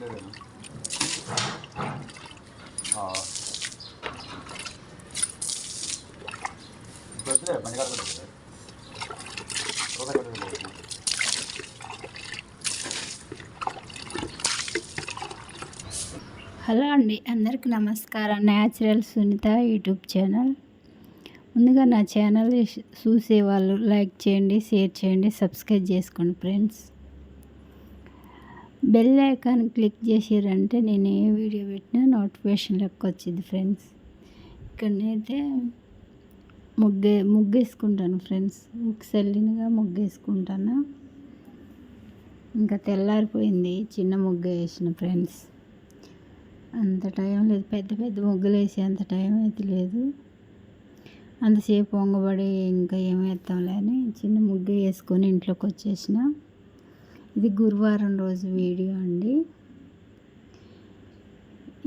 Hello అండి, అందరికీ నమస్కారం. Natural Sunitha YouTube channel. ముందుగా నా ఛానల్ చూసేవాళ్ళు లైక్ చేయండి, షేర్ చేయండి, సబ్స్క్రైబ్ చేసుకోండి ఫ్రెండ్స్. బెల్ ఐకాన్ క్లిక్ చేసారంటే నేను ఏ వీడియో పెట్టినా నోటిఫికేషన్ లెక్క వచ్చింది ఫ్రెండ్స్. ఇక్కడనైతే ముగ్గేసుకుంటాను ఫ్రెండ్స్. సల్లినగా ముగ్గేసుకుంటాను. ఇంకా తెల్లారిపోయింది, చిన్న ముగ్గు వేసిన ఫ్రెండ్స్. అంత టైం లేదు, పెద్ద పెద్ద ముగ్గులు వేసే అంత టైం అయితే లేదు. అంతసేపు వంగబడి ఇంకా ఏమేస్తాంలే అని చిన్న ముగ్గు వేసుకొని ఇంట్లోకి వచ్చేసిన. ఇది గురువారం రోజు వీడియో అండి.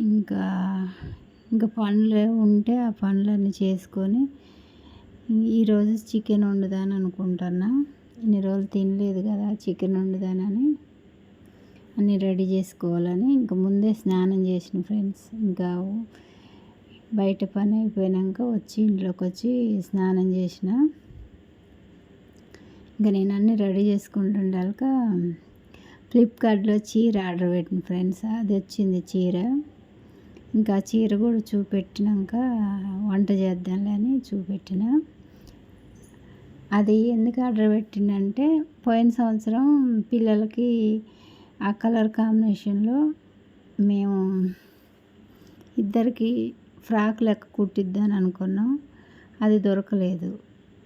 ఇంకా పనులు ఉంటే ఆ పనులన్నీ చేసుకొని ఈరోజు చికెన్ వండుదాని అనుకుంటున్నా. ఇన్ని రోజులు తినలేదు కదా, చికెన్ వండుదానని అన్నీ రెడీ చేసుకోవాలని ఇంకా ముందే స్నానం చేసిన ఫ్రెండ్స్. ఇంకా బయట పని అయిపోయాక ఇంట్లోకి వచ్చి స్నానం చేసిన. ఇంకా నేను అన్నీ రెడీ చేసుకుంటుండాక ఫ్లిప్కార్ట్లో చీర ఆర్డర్ పెట్టిన ఫ్రెండ్స్. అది వచ్చింది చీర. ఇంకా చీర కూడా చూపెట్టినాక వంట చేద్దాంలే అని చూపెట్టిన. అది ఎందుకు ఆర్డర్ పెట్టినంటే పోయిన సంవత్సరం పిల్లలకి ఆ కలర్ కాంబినేషన్లో మేము ఇద్దరికి ఫ్రాక్ లెక్క కుట్టిద్దాని అనుకున్నాం. అది దొరకలేదు.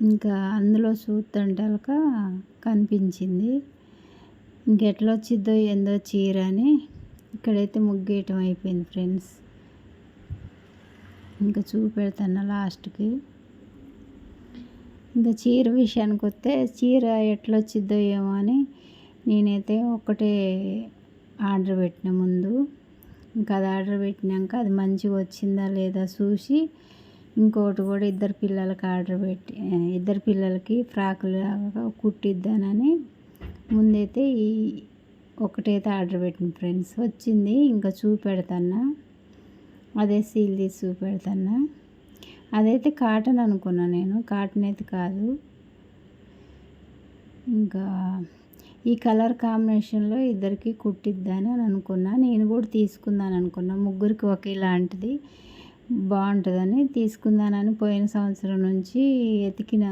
ఇంకా అందులో చూస్తుంటాక కనిపించింది. ఇంకెట్లా వచ్చిద్దో ఏందో చీర అని ఇక్కడైతే ముగ్గేయటం అయిపోయింది ఫ్రెండ్స్. ఇంకా చూపెడతాను లాస్ట్కి. ఇంకా చీర విషయానికి వస్తే చీర ఎట్లా వచ్చిద్దో ఏమో అని నేనైతే ఒకటే ఆర్డర్ పెట్టిన ముందు. ఇంకా అది ఆర్డర్ పెట్టినాక అది మంచిగా వచ్చిందా లేదా చూసి ఇంకోటి కూడా ఇద్దరు పిల్లలకి ఫ్రాకులు కుట్టిద్దానని ముందైతే ఈ ఒకటైతే ఆర్డర్ పెట్టిన ఫ్రెండ్స్. వచ్చింది, ఇంకా చూపెడతాను. అదే సీల్ తీసి చూపెడతాను. అదైతే కాటన్ అనుకున్నా నేను, కాటన్ అయితే కాదు. ఇంకా ఈ కలర్ కాంబినేషన్లో ఇద్దరికి కుట్టిద్దాని అని అనుకున్నా. నేను కూడా తీసుకుందాను అనుకున్నా, ముగ్గురికి ఒకేలాంటిది బాగుంటుందని తీసుకుందానని పోయిన సంవత్సరం నుంచి ఎతికిన,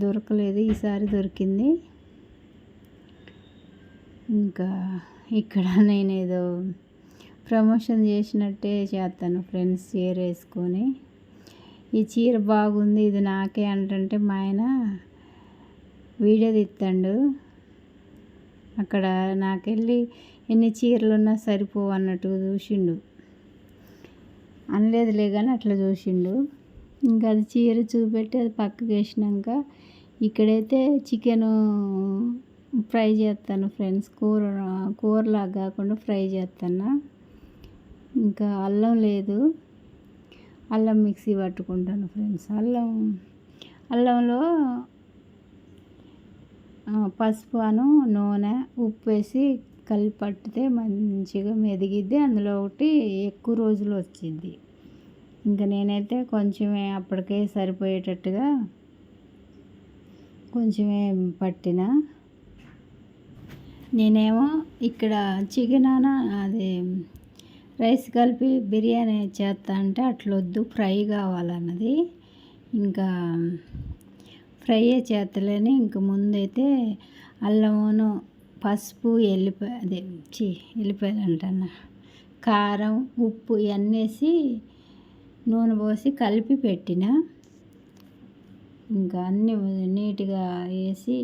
దొరకలేదు. ఈసారి దొరికింది. ఇంకా ఇక్కడ నేనేదో ప్రమోషన్ చేసినట్టే చేస్తాను ఫ్రెండ్స్. చీర వేసుకొని ఈ చీర బాగుంది ఇది నాకే అంటే మా ఆయన వీడియో తీస్తాడు. అక్కడ నాకెళ్ళి ఎన్ని చీరలు ఉన్నా సరిపోవు అన్నట్టు చూసిండు. అనలేదులే కానీ అట్లా చూసిండు. ఇంకా అది చీర చూపెట్టి అది పక్కకు వేసినాక ఇక్కడైతే చికెను ఫ్రై చేస్తాను ఫ్రెండ్స్. కూరలాగా కాకుండా ఫ్రై చేస్తాను. ఇంకా అల్లం లేదు, అల్లం మిక్సీ పట్టుకుంటాను ఫ్రెండ్స్. అల్లంలో పసుపు నూనె ఉప్పు వేసి కలిపి పట్టితే మంచిగా మెదిగిద్ది. అందులో ఒకటి ఎక్కువ రోజులు వచ్చింది. ఇంకా నేనైతే కొంచెమే అప్పటికే సరిపోయేటట్టుగా కొంచెమే పట్టిన. నేనేమో ఇక్కడ చికెన్ అదే రైస్ కలిపి బిర్యానీ చేస్తా అంటే అట్లొద్దు, ఫ్రై కావాలన్నది. ఇంకా ఫ్రై చేస్తలేని ఇంక ముందైతే అల్లమును పసుపు ఎల్లిపాయలు అంటున్నా, కారం ఉప్పు ఇవన్నీ వేసి నూనె పోసి కలిపి పెట్టిన. ఇంకా అన్నీ నీట్గా వేసి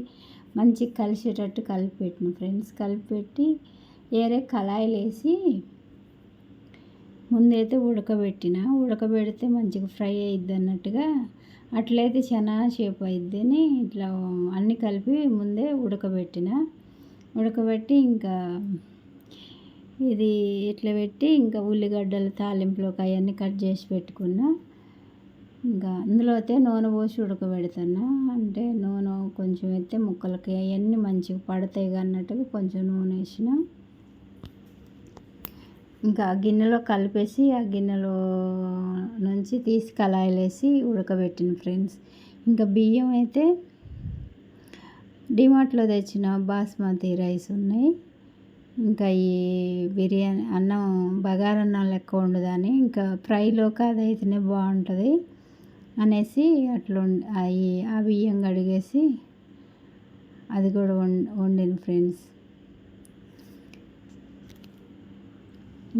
మంచిగా కలిసేటట్టు కలిపి పెట్టిన ఫ్రెండ్స్. కలిపి పెట్టి వేరే కళాయిలు వేసి ముందైతే ఉడకబెడితే మంచిగా ఫ్రై అయ్యిద్ది అన్నట్టుగా. అట్లయితే చాలా సేపు అయిద్దని ఇట్లా అన్నీ కలిపి ముందే ఉడకబెట్టి ఇంకా ఇది ఇట్లా పెట్టి ఇంకా ఉల్లిగడ్డలు తాలింపులోకి అవన్నీ కట్ చేసి పెట్టుకున్నా. ఇంకా అందులో అయితే నూనె పోసి ఉడకబెడుతున్నా. అంటే నూనె కొంచెం అయితే ముక్కలకి అవన్నీ మంచిగా పడతాయి అన్నట్టుగా కొంచెం నూనె వేసిన. ఇంకా ఆ గిన్నెలో కలిపేసి ఆ గిన్నెలో నుంచి తీసి కళాయిలో వేసి ఉడకబెట్టిన ఫ్రెండ్స్. ఇంకా బియ్యం అయితే డిమార్ట్లో తెచ్చిన బాస్మతి రైస్ ఉన్నాయి. ఇంకా ఈ బిర్యానీ అన్నం బగారన్నం లెక్క ఉండదని ఇంకా ఫ్రైలోకి అది అయితేనే బాగుంటుంది అనేసి అట్లా ఆ బియ్యం కడిగేసి అది కూడా వండిన ఫ్రెండ్స్.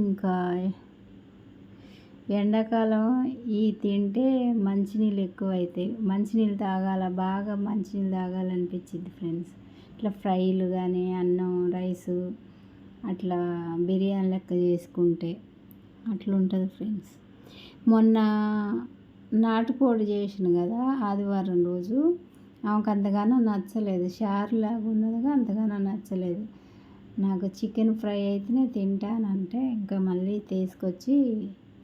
ఇంకా ఎండాకాలం ఈ తింటే మంచినీళ్ళు ఎక్కువ అవుతాయి. మంచినీళ్ళు తాగాల, బాగా మంచినీళ్ళు తాగాలనిపించింది ఫ్రెండ్స్. ఇట్లా ఫ్రైలు కానీ అన్నం రైసు అట్లా బిర్యానీ లెక్క చేసుకుంటే అట్లుంటుంది ఫ్రెండ్స్. మొన్న నాటుకోడి చేసిన కదా ఆదివారం రోజు, ఆమెకు అంతగానో నచ్చలేదు. షార్లాగా ఉన్నదిగా అంతగానో నచ్చలేదు. నాకు చికెన్ ఫ్రై అయితేనే తింటానంటే ఇంకా మళ్ళీ తీసుకొచ్చి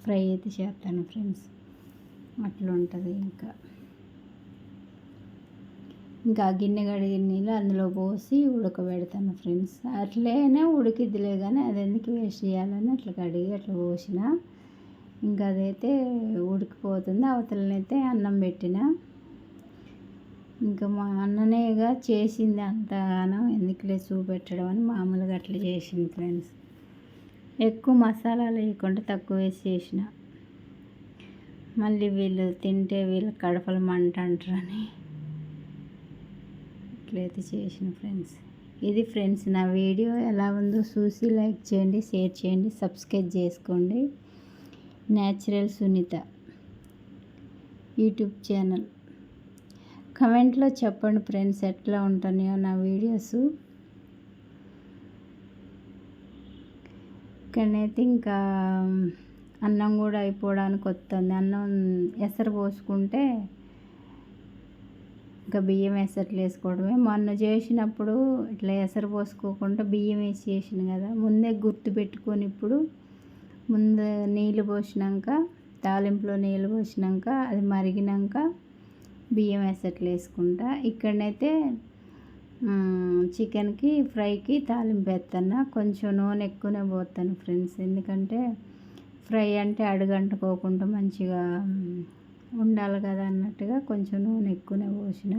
ఫ్రై అయితే చేస్తాను ఫ్రెండ్స్. అట్లా ఉంటుంది. ఇంకా గిన్నె కడిగిన నీళ్ళు అందులో పోసి ఉడకబెడతాను ఫ్రెండ్స్. అట్లనే ఉడికిద్దిలే కానీ అది ఎందుకు వేస్ట్ చేయాలని అట్లా కడిగి అట్లా పోసిన. ఇంకా అదైతే ఉడికిపోతుంది. అవతలనైతే అన్నం పెట్టిన. ఇంకా మా అన్ననేగా చేసింది అంతగానో ఎందుకులే చూపెట్టడం అని మామూలుగా అట్లా చేసింది ఫ్రెండ్స్. ఎక్కువ మసాలాలు వేయకుండా తక్కువ వేసి చేసిన. మళ్ళీ వీళ్ళు తింటే వీళ్ళ కడపలు మంట అంటారని ఇట్లయితే చేసిన ఫ్రెండ్స్. ఇది ఫ్రెండ్స్ నా వీడియో ఎలా ఉందో చూసి లైక్ చేయండి, షేర్ చేయండి, సబ్స్క్రైబ్ చేసుకోండి. Natural Sunitha YouTube channel. కమెంట్లో చెప్పండి ఫ్రెండ్స్ ఎట్లా ఉంటున్నాయో నా వీడియోస్. ఇక్కడనైతే ఇంకా అన్నం కూడా అయిపోవడానికి వస్తుంది. అన్నం ఎసరు పోసుకుంటే ఇంకా బియ్యం ఎసట్లు వేసుకోవడమే. మొన్న చేసినప్పుడు ఇట్లా ఎసరు పోసుకోకుండా బియ్యం వేసి చేసిన కదా, ముందే గుర్తు పెట్టుకొని ఇప్పుడు ముందు నీళ్ళు పోసినాక తాలింపులో నీళ్ళు పోసినాక అది మరిగినాక బియ్యం ఎసట్లు వేసుకుంటా. ఇక్కడనైతే చికెన్కి ఫ్రైకి తాలింపు వేస్తాను. కొంచెం నూనె ఎక్కువనే పోతాను ఫ్రెండ్స్. ఎందుకంటే ఫ్రై అంటే అడుగంటుకోకుండా మంచిగా ఉండాలి కదా అన్నట్టుగా కొంచెం నూనె ఎక్కువనే పోసిన.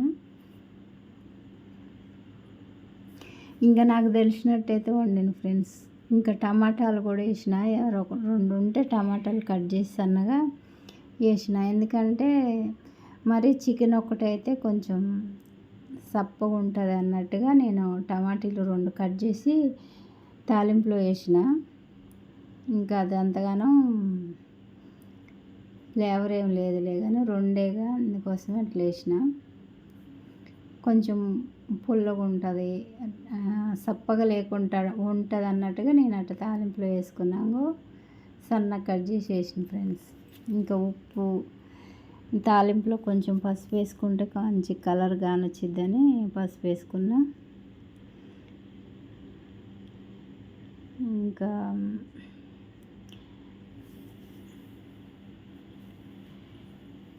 ఇంకా నాకు తెలిసినట్టయితే వండిన ఫ్రెండ్స్. ఇంకా టమాటాలు కూడా వేసిన. ఎవరో 2 ఉంటే టమాటాలు కట్ చేసి సన్నగా వేసిన. ఎందుకంటే మరి చికెన్ ఒకటైతే కొంచెం సప్పగా ఉంటుంది అన్నట్టుగా నేను టమాటీలు 2 కట్ చేసి తాలింపులో వేసిన. ఇంకా అది అంతగానో ఫ్లేవర్ ఏం లేదులే కానీ 2గా అందుకోసమే అట్లా వేసిన. కొంచెం పుల్లగా ఉంటుంది, సప్పగా లేకుండా ఉంటుంది అన్నట్టుగా నేను అట్లా తాలింపులో వేసుకున్నాను. సన్నగా కట్ చేసి వేసిన ఫ్రెండ్స్. ఇంకా ఉప్పు, తాలింపులో కొంచెం పసుపు వేసుకుంటే మంచి కలర్ కానొచ్చిద్దని పసుపు వేసుకున్నా. ఇంకా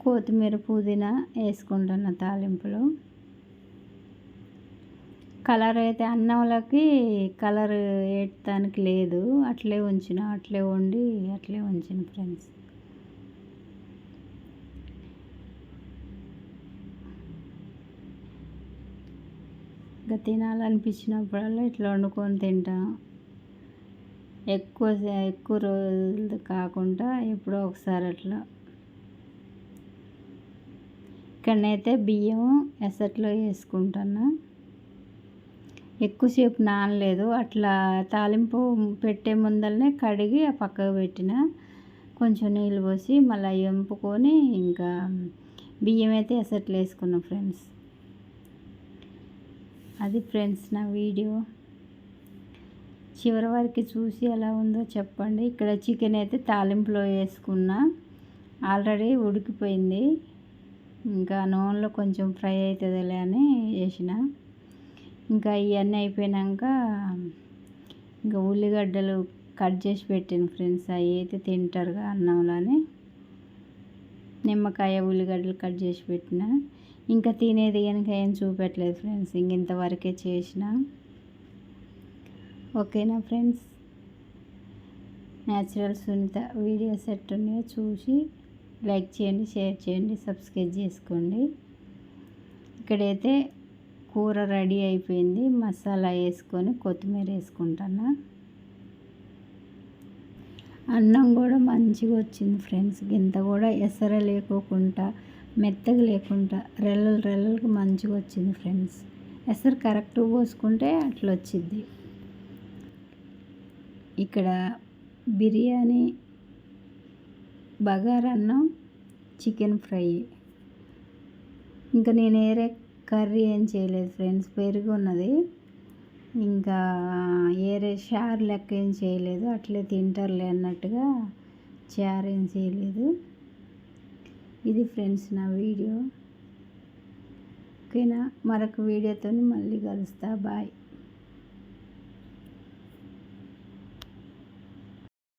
కొత్తిమీర పుదీనా వేసుకుంటున్న తాలింపులో. కలర్ అయితే అన్నంలోకి కలర్ వేయటానికి లేదు, అట్లే ఉంచిన, అట్లే వండి అట్లే ఉంచిన ఫ్రెండ్స్. ఇంకా తినాలనిపించినప్పుడల్లా ఇట్లా వండుకొని తింటాం. ఎక్కువ రోజులు కాకుండా ఎప్పుడో ఒకసారి అట్లా. ఇక్కడనైతే బియ్యం ఎసట్లో వేసుకుంటున్నా. ఎక్కువసేపు నానలేదు, అట్లా తాలింపు పెట్టే ముందరనే కడిగి ఆ పక్కకు పెట్టిన. కొంచెం నీళ్ళు పోసి మళ్ళీ ఎంపుకొని ఇంకా బియ్యం అయితే ఎసట్లో వేసుకున్నాం ఫ్రెండ్స్. అది ఫ్రెండ్స్ నా వీడియో. చివరి వరకు చూసి ఎలా ఉందో చెప్పండి. ఇక్కడ చికెన్ అయితే తాలింపులో వేసుకున్నా, ఆల్రెడీ ఉడికిపోయింది. ఇంకా నూనెలో కొంచెం ఫ్రై అవుతుందిలే అని వేసిన. ఇంకా ఇవన్నీ అయిపోయాక ఇంకా ఉల్లిగడ్డలు కట్ చేసి పెట్టాను ఫ్రెండ్స్. అవి అయితే తింటారుగా అన్నంలోని. నిమ్మకాయ ఉల్లిగడ్డలు కట్ చేసి పెట్టిన. ఇంకా తినేది కనుక ఏం చూపెట్టలేదు ఫ్రెండ్స్. ఇంతవరకే చేసిన. ఓకేనా ఫ్రెండ్స్, న్యాచురల్ సునీత వీడియోస్ ఎట్టున్నాయో చూసి లైక్ చేయండి, షేర్ చేయండి, సబ్స్క్రైబ్ చేసుకోండి. ఇక్కడైతే కూర రెడీ అయిపోయింది. మసాలా వేసుకొని కొత్తిమీర వేసుకుంటున్నా. అన్నం కూడా మంచిగా వచ్చింది ఫ్రెండ్స్. గింత కూడా ఎసర లేకోకుండా మెత్తగా లేకుండా రెల్లలు రెల్లలకు మంచిగా వచ్చింది ఫ్రెండ్స్. ఎసరు కరెక్ట్గా పోసుకుంటే అట్లా వచ్చింది. ఇక్కడ బిర్యానీ, బగారన్నం, చికెన్ ఫ్రై. ఇంకా నేను వేరే కర్రీ ఏం చేయలేదు ఫ్రెండ్స్. పెరుగు ఉన్నది, ఇంకా వేరే చారు లెక్క ఏం చేయలేదు. అట్లే తింటారులే అన్నట్టుగా చారు ఏం చేయలేదు. ఇది ఫ్రెండ్స్ నా వీడియో. ఓకేనా, మరొక వీడియోతో మళ్ళీ కలుస్తా. బాయ్.